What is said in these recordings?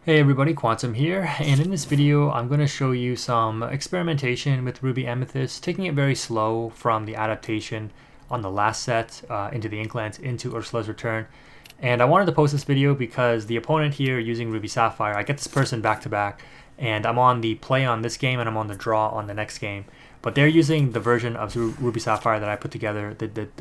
Hey everybody, Quantum here, and in this video I'm going to show you some experimentation with Ruby Amethyst, taking it very slow from the adaptation on the last set into the Inklands into Ursula's Return. And I wanted to post this video because the opponent here using Ruby Sapphire, I get this person back to back, and I'm on the play on this game and I'm on the draw on the next game. But they're using the version of Ruby Sapphire that I put together,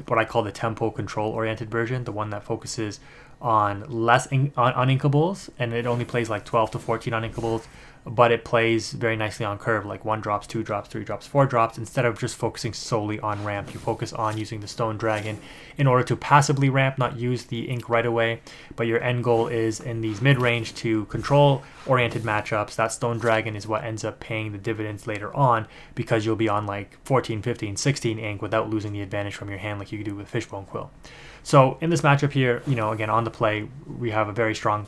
what I call the tempo control oriented version, the one that focuses on less uninkables, and it only plays like 12 to 14 uninkables, but it plays very nicely on curve, like 1 drops, 2 drops, 3 drops, 4 drops. Instead of just focusing solely on ramp, you focus on using the Stone Dragon in order to passively ramp, not use the ink right away, but your end goal is in these mid-range to control oriented matchups. That Stone Dragon is what ends up paying the dividends later on, because you'll be on like 14, 15, 16 ink without losing the advantage from your hand like you do with Fishbone Quill. So in this matchup here, again, on the play, we have a very strong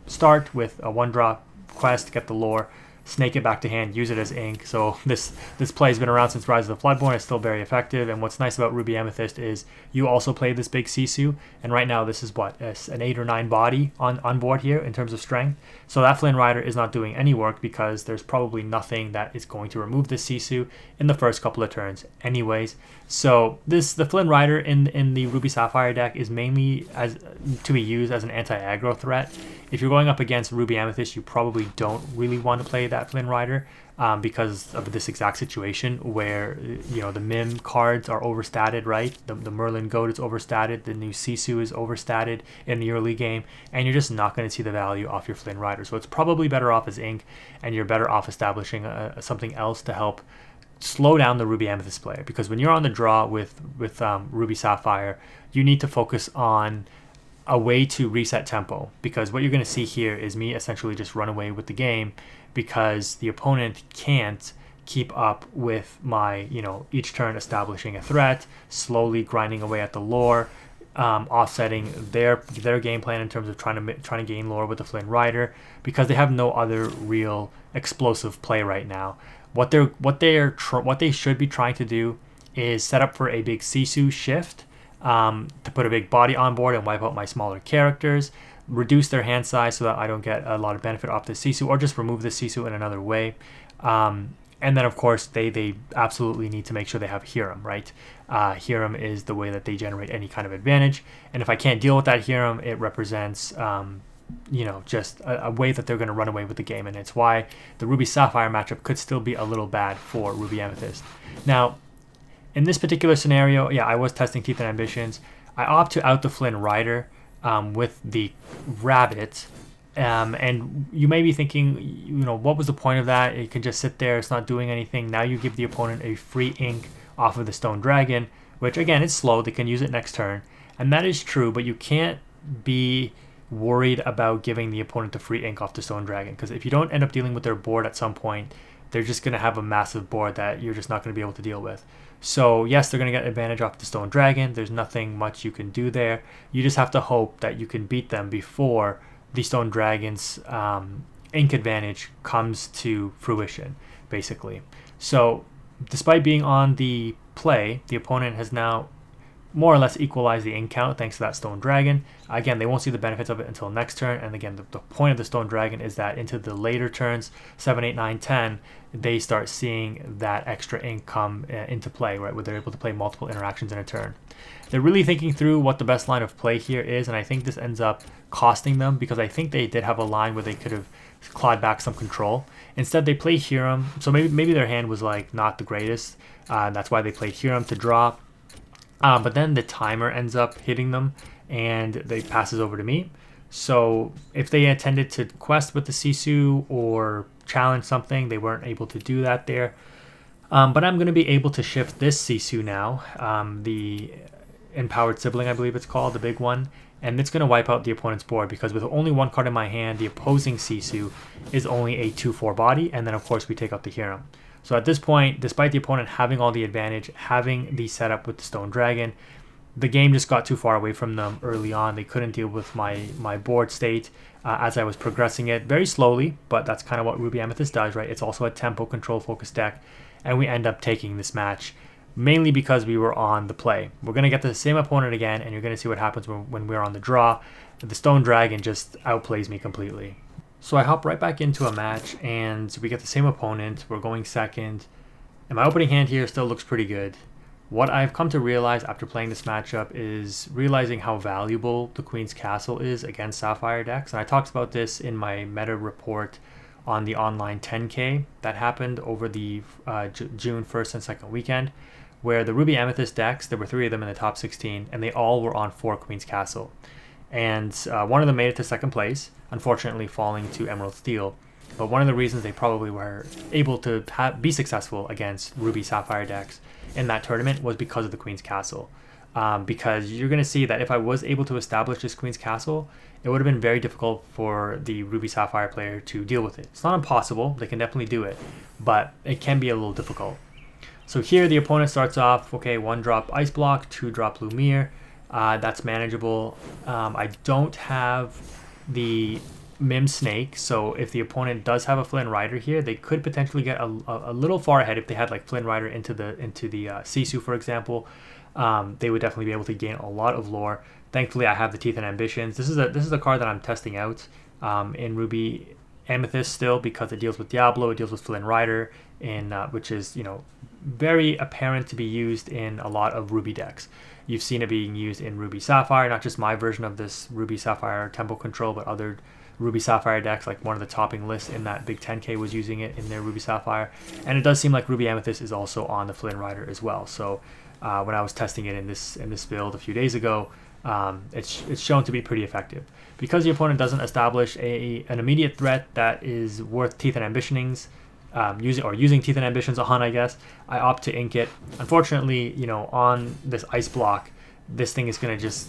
start with a 1-drop quest, get the lore, snake it back to hand, use it as ink. So this play has been around since Rise of the Floodborn. It's still very effective. And what's nice about Ruby Amethyst is you also play this big Sisu. And right now this is what, an 8 or 9 body on board here in terms of strength. So that Flynn Rider is not doing any work because there's probably nothing that is going to remove this Sisu in the first couple of turns anyways. So the Flynn Rider in the Ruby Sapphire deck is mainly to be used as an anti-aggro threat. If you're going up against Ruby Amethyst, you probably don't really want to play that Flynn Rider because of this exact situation where the Mim cards are overstated, right? The Merlin Goat is overstated, the new Sisu is overstated in the early game, and you're just not going to see the value off your Flynn Rider. So it's probably better off as ink, and you're better off establishing something else to help slow down the Ruby Amethyst player, because when you're on the draw with Ruby Sapphire, you need to focus on a way to reset tempo, because what you're going to see here is me essentially just run away with the game because the opponent can't keep up with my each turn establishing a threat, slowly grinding away at the lore, offsetting their game plan in terms of trying to gain lore with the Flynn Rider, because they have no other real explosive play right now. What they should be trying to do is set up for a big Sisu shift, to put a big body on board and wipe out my smaller characters, reduce their hand size so that I don't get a lot of benefit off the Sisu, or just remove the Sisu in another way. And then of course they absolutely need to make sure they have Hiram, right? Hiram is the way that they generate any kind of advantage, and if I can't deal with that Hiram, it represents just a way that they're going to run away with the game, and it's why the Ruby Sapphire matchup could still be a little bad for Ruby Amethyst. Now, in this particular scenario, yeah, I was testing Teeth and Ambitions. I opt to out the Flynn Rider with the Rabbit. And you may be thinking, what was the point of that? It can just sit there. It's not doing anything. Now you give the opponent a free ink off of the Stone Dragon, which, again, is slow. They can use it next turn. And that is true, but you can't be worried about giving the opponent the free ink off the Stone Dragon, because if you don't end up dealing with their board at some point, they're just going to have a massive board that you're just not going to be able to deal with. So yes, they're going to get advantage off the Stone Dragon. There's nothing much you can do there. You just have to hope that you can beat them before the Stone Dragon's ink advantage comes to fruition, basically. So despite being on the play, the opponent has now more or less equalize the ink count thanks to that Stone Dragon. Again, they won't see the benefits of it until next turn, and again, the point of the Stone Dragon is that into the later turns, 7, 8, 9, 10, they start seeing that extra ink come into play, right, where they're able to play multiple interactions in a turn. They're really thinking through what the best line of play here is, and I think this ends up costing them, because I think they did have a line where they could have clawed back some control. Instead, they play Hiram, so maybe their hand was like not the greatest, that's why they played Hiram to draw. But then the timer ends up hitting them, and they passes over to me. So if they intended to quest with the Sisu or challenge something, they weren't able to do that there. But I'm going to be able to shift this Sisu now, the Empowered Sibling, I believe it's called, the big one. And it's going to wipe out the opponent's board, because with only one card in my hand, the opposing Sisu is only a 2/4 body, and then of course we take out the Hiram. So at this point, despite the opponent having all the advantage, having the setup with the Stone Dragon, the game just got too far away from them early on. They couldn't deal with my board state as I was progressing it very slowly, but that's kind of what Ruby Amethyst does, right? It's also a tempo control focused deck, and we end up taking this match mainly because we were on the play. We're going to get the same opponent again, and you're going to see what happens when we're on the draw. The Stone Dragon just outplays me completely. So I hop right back into a match, and we get the same opponent. We're going second, and my opening hand here still looks pretty good. What I've come to realize after playing this matchup is realizing how valuable the Queen's Castle is against Sapphire decks. And I talked about this in my meta report on the online 10K that happened over the June 1st and 2nd weekend, where the Ruby Amethyst decks, there were 3 of them in the top 16, and they all were on 4 Queen's Castle. And one of them made it to second place, unfortunately falling to Emerald Steel. But one of the reasons they probably were able to be successful against Ruby Sapphire decks in that tournament was because of the Queen's Castle. Because you're going to see that if I was able to establish this Queen's Castle, it would have been very difficult for the Ruby Sapphire player to deal with it. It's not impossible, they can definitely do it, but it can be a little difficult. So here the opponent starts off, okay, 1-drop Ice Block, 2-drop Lumiere. That's manageable. I don't have the Mim Snake, so if the opponent does have a Flynn Rider here, they could potentially get a little far ahead if they had like Flynn Rider into the Sisu, for example. They would definitely be able to gain a lot of lore. Thankfully, I have the Teeth and Ambitions. This is a card that I'm testing out in Ruby Amethyst still, because it deals with Diablo, it deals with Flynn Rider, which is, you know, very apparent to be used in a lot of Ruby decks. You've seen it being used in Ruby Sapphire, not just my version of this Ruby Sapphire Tempo Control, but other Ruby Sapphire decks, like one of the topping lists in that big 10K was using it in their Ruby Sapphire. And it does seem like Ruby Amethyst is also on the Flynn Rider as well. So when I was testing it in this build a few days ago, it's shown to be pretty effective. Because the opponent doesn't establish an immediate threat that is worth Teeth and Ambitionings, using Teeth and Ambitions on, I guess, I opt to ink it. Unfortunately, you know, on this Ice Block, this thing is going to just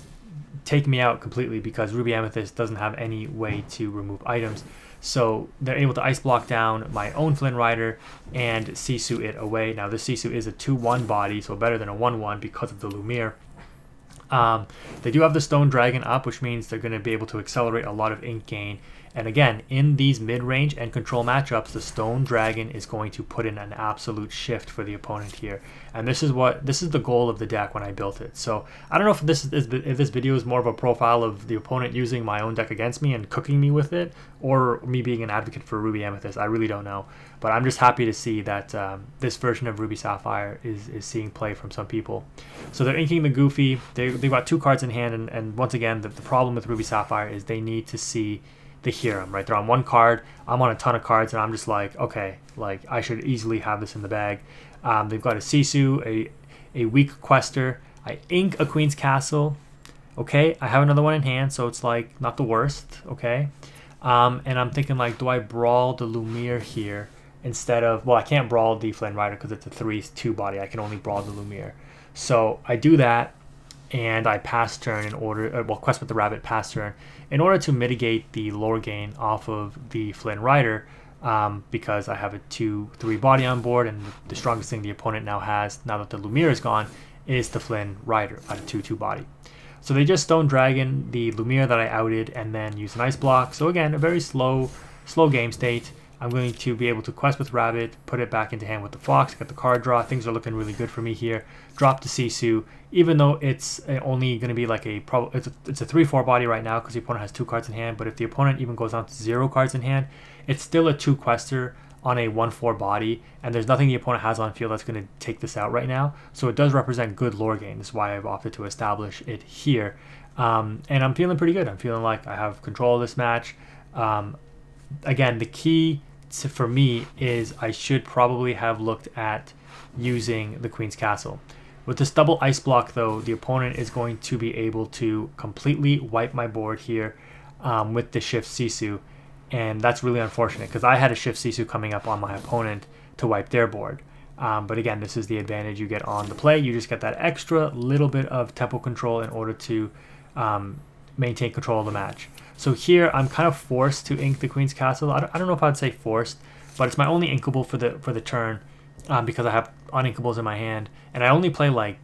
take me out completely because Ruby Amethyst doesn't have any way to remove items. So they're able to Ice Block down my own Flynn Rider and Sisu it away. Now this Sisu is a 2-1 body, so better than a 1-1 because of the Lumiere. They do have the Stone Dragon up, which means they're going to be able to accelerate a lot of ink gain. And again, in these mid-range and control matchups, the Stone Dragon is going to put in an absolute shift for the opponent here. And this is the goal of the deck when I built it. So I don't know if this video is more of a profile of the opponent using my own deck against me and cooking me with it, or me being an advocate for Ruby Amethyst. I really don't know. But I'm just happy to see that this version of Ruby Sapphire is seeing play from some people. So they're inking the Goofy. They've got 2 cards in hand, and once again, the problem with Ruby Sapphire is they need to see the Hiram, right? They're on 1 card, I'm on a ton of cards, and I'm just like, okay, like I should easily have this in the bag. They've got a Sisu, a weak Quester. I ink a Queen's Castle. Okay, I have another one in hand, so it's like not the worst, okay? And I'm thinking like, do I brawl the Lumiere here instead of, well, I can't brawl the Flynn Rider because it's a 3/2 body. I can only brawl the Lumiere. So I do that, and I pass turn in order, Quest with the Rabbit pass turn, in order to mitigate the lore gain off of the Flynn Rider, because I have a 2/3 body on board, and the strongest thing the opponent now has, now that the Lumiere is gone, is the Flynn Rider at a 2/2 body. So they just Stone Dragon the Lumiere that I outed, and then use an Ice Block. So again, a very slow game state. I'm going to be able to Quest with Rabbit, put it back into hand with the Fox, get the card draw. Things are looking really good for me here. Drop the Sisu, even though it's only going to be like it's a 3/4 body right now because the opponent has 2 cards in hand. But if the opponent even goes down to 0 cards in hand, it's still a 2 Quester on a 1/4 body, and there's nothing the opponent has on field that's going to take this out right now. So it does represent good lore gain. This is why I've opted to establish it here. And I'm feeling pretty good. I'm feeling like I have control of this match. Again, the key for me is I should probably have looked at using the Queen's Castle. With this double Ice Block, though, the opponent is going to be able to completely wipe my board here with the Shift Sisu, and that's really unfortunate because I had a Shift Sisu coming up on my opponent to wipe their board. But again, this is the advantage you get on the play. You just get that extra little bit of tempo control in order to maintain control of the match. So here I'm kind of forced to ink the Queen's Castle. I don't know if I'd say forced, but it's my only inkable for the turn because I have uninkables in my hand, and I only play like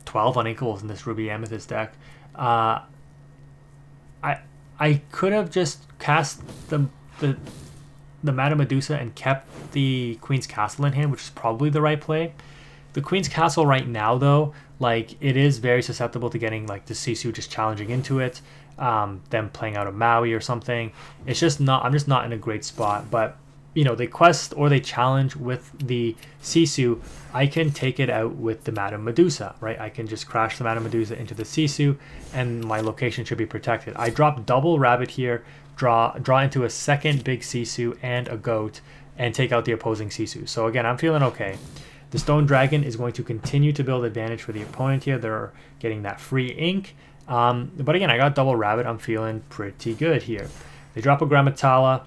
12 uninkables in this Ruby Amethyst deck. I could have just cast the Madame Medusa and kept the Queen's Castle in hand, which is probably the right play. The Queen's Castle right now, though, like it is very susceptible to getting like the Sisu just challenging into it. them playing out a Maui or something. It's just not, I'm just not in a great spot. But you know, they quest or they challenge with the Sisu, I can take it out with the Madame Medusa, right? I can just crash the Madame Medusa into the Sisu and my location should be protected. I drop double rabbit here, draw into a second big Sisu and a goat, and take out the opposing Sisu. So again, I'm feeling okay. The Stone Dragon is going to continue to build advantage for the opponent here. They're getting that free ink. But again, I got double rabbit. I'm feeling pretty good here. They drop a Grammatala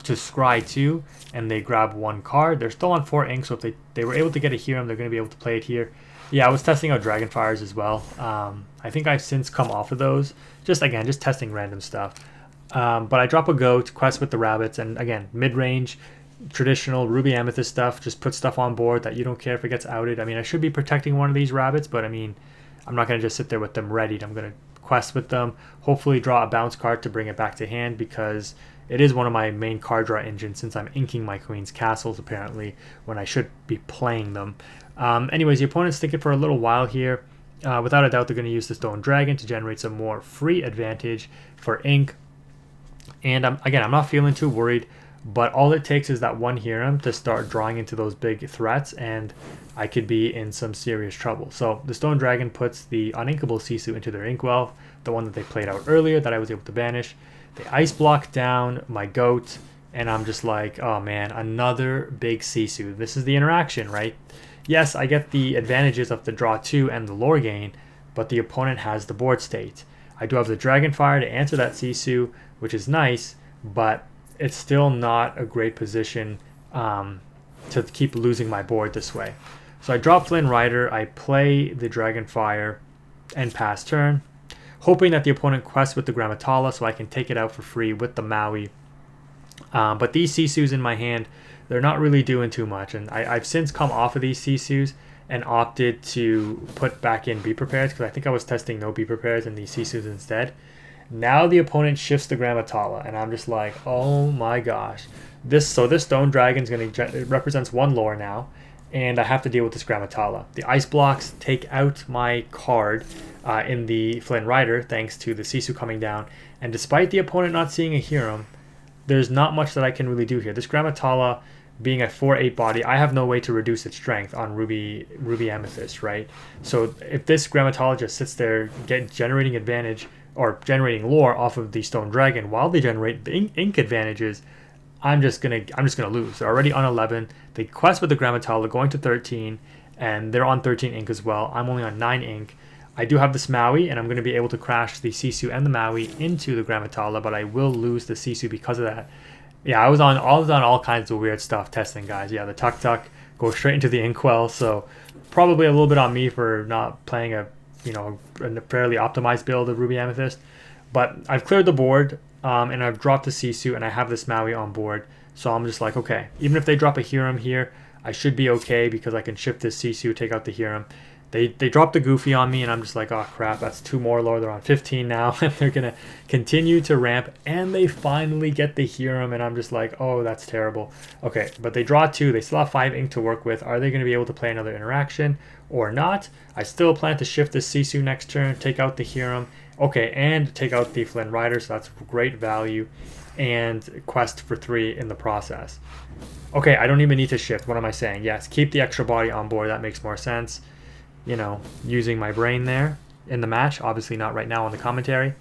to scry 2, and they grab 1 card. They're still on 4 ink, so if they were able to get a Hero, they're going to be able to play it here. Yeah, I was testing out Dragonfires as well. I think I've since come off of those. Just testing random stuff. But I drop a Goat, quest with the rabbits, and again, mid-range, traditional Ruby Amethyst stuff. Just put stuff on board that you don't care if it gets outed. I mean, I should be protecting one of these rabbits, but I mean, I'm not going to just sit there with them readied. I'm going to quest with them, hopefully draw a bounce card to bring it back to hand, because it is one of my main card draw engines since I'm inking my Queen's Castles apparently when I should be playing them. Anyways, the opponent's thinking for a little while here. Without a doubt, they're going to use the Stone Dragon to generate some more free advantage for ink. And again, I'm not feeling too worried, but all it takes is that one Hiram to start drawing into those big threats, and I could be in some serious trouble. So the Stone Dragon puts the uninkable Sisu into their Inkwell, the one that they played out earlier that I was able to banish. They ice block down my Goat, and I'm just like, oh man, another big Sisu. This is the interaction, right? Yes, I get the advantages of the draw 2 and the lore gain, but the opponent has the board state. I do have the Dragonfire to answer that Sisu, which is nice, but it's still not a great position to keep losing my board this way. So I drop Flynn Rider, I play the Dragonfire, and pass turn, hoping that the opponent quests with the Grammatala so I can take it out for free with the Maui. But these Sisus in my hand, they're not really doing too much, and I've since come off of these Sisus and opted to put back in Be Prepared, because I think I was testing no Be Prepared in these Sisus instead. Now the opponent shifts the Grammatala, and I'm just like, oh my gosh. This Stone Dragon is going to represents 1 lore now, and I have to deal with this Grammatala. The ice blocks take out my card in the Flynn Rider, thanks to the Sisu coming down. And despite the opponent not seeing a Hiram, there's not much that I can really do here. This Grammatala being a 4/8 body, I have no way to reduce its strength on Ruby Amethyst, right? So if this Grammatala just sits there generating advantage or generating lore off of the Stone Dragon while they generate the ink advantages, I'm just gonna lose. They're already on 11. They quest with the Grammatala going to 13, and they're on 13 ink as well. I'm only on 9 ink. I do have this Maui, and I'm going to be able to crash the Sisu and the Maui into the Grammatala, but I will lose the Sisu because of that. Yeah, I was on all kinds of weird stuff testing, guys. Yeah, the Tuk Tuk goes straight into the Inkwell, so probably a little bit on me for not playing a fairly optimized build of Ruby Amethyst. But I've cleared the board, and I've dropped the Sisu, and I have this Maui on board. So I'm just like, okay, even if they drop a Hiram here, I should be okay because I can shift this Sisu, take out the Hiram. They dropped the Goofy on me, and I'm just like, oh crap, that's 2 more lore. They're on 15 now, and they're going to continue to ramp, and they finally get the Hiram, and I'm just like, oh, that's terrible. Okay, but they draw 2. They still have 5 ink to work with. Are they going to be able to play another interaction or not? I still plan to shift this Sisu next turn, take out the Hiram, okay, and take out the Flynn Rider, so that's great value, and quest for 3 in the process. Okay, I don't even need to shift. What am I saying? Yes, keep the extra body on board. That makes more sense. You know, using my brain there in the match. Obviously not right now on the commentary.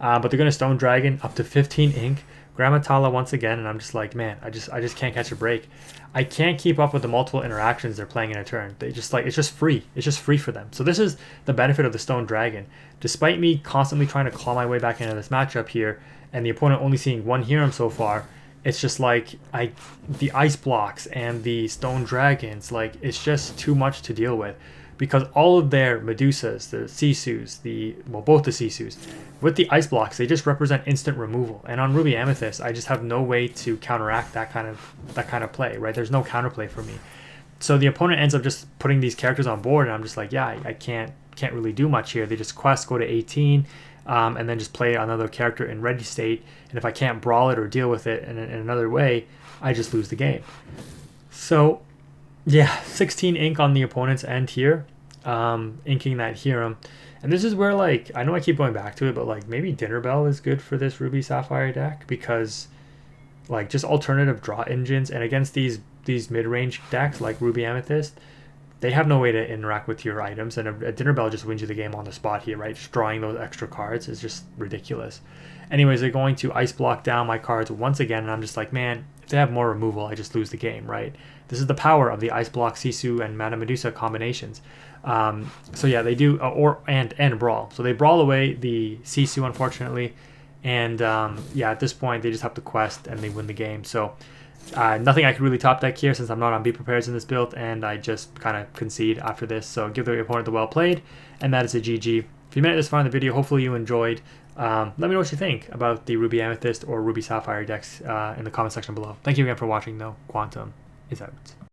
But they're going to Stone Dragon up to 15 ink. Grammatala once again, and I'm just like, man, I just can't catch a break. I can't keep up with the multiple interactions they're playing in a turn. They just like, it's just free. It's just free for them. So this is the benefit of the Stone Dragon. Despite me constantly trying to claw my way back into this matchup here, and the opponent only seeing 1 Hiram so far, it's just like the ice blocks and the Stone Dragons, like it's just too much to deal with. Because all of their Medusas, the Sisus, both the Sisus, with the ice blocks, they just represent instant removal. And on Ruby Amethyst, I just have no way to counteract that kind of play, right? There's no counterplay for me. So the opponent ends up just putting these characters on board, and I'm just like, yeah, I can't really do much here. They just quest, go to 18, and then just play another character in ready state. And if I can't brawl it or deal with it in another way, I just lose the game. So yeah, 16 ink on the opponent's end here, inking that Hiram. And this is where, like, I know I keep going back to it, but like maybe Dinner Bell is good for this Ruby Sapphire deck, because like just alternative draw engines, and against these mid-range decks like Ruby Amethyst, they have no way to interact with your items, and a Dinner Bell just wins you the game on the spot here, right? Just drawing those extra cards is just ridiculous. Anyways, they're going to ice block down my cards once again, and I'm just like, man, if they have more removal, I just lose the game, right? This is the power of the ice block Sisu and Mana Medusa combinations. So yeah, they do, and brawl. So they brawl away the Sisu, unfortunately, and yeah, at this point they just have to quest and they win the game. So nothing I could really top deck here since I'm not on Be Prepared in this build, and I just kind of concede after this. So give the opponent the well played, and that is a GG. If you made it this far in the video, hopefully you enjoyed. Let me know what you think about the Ruby Amethyst or Ruby Sapphire decks in the comment section below. Thank you again for watching, though. Quantum is out.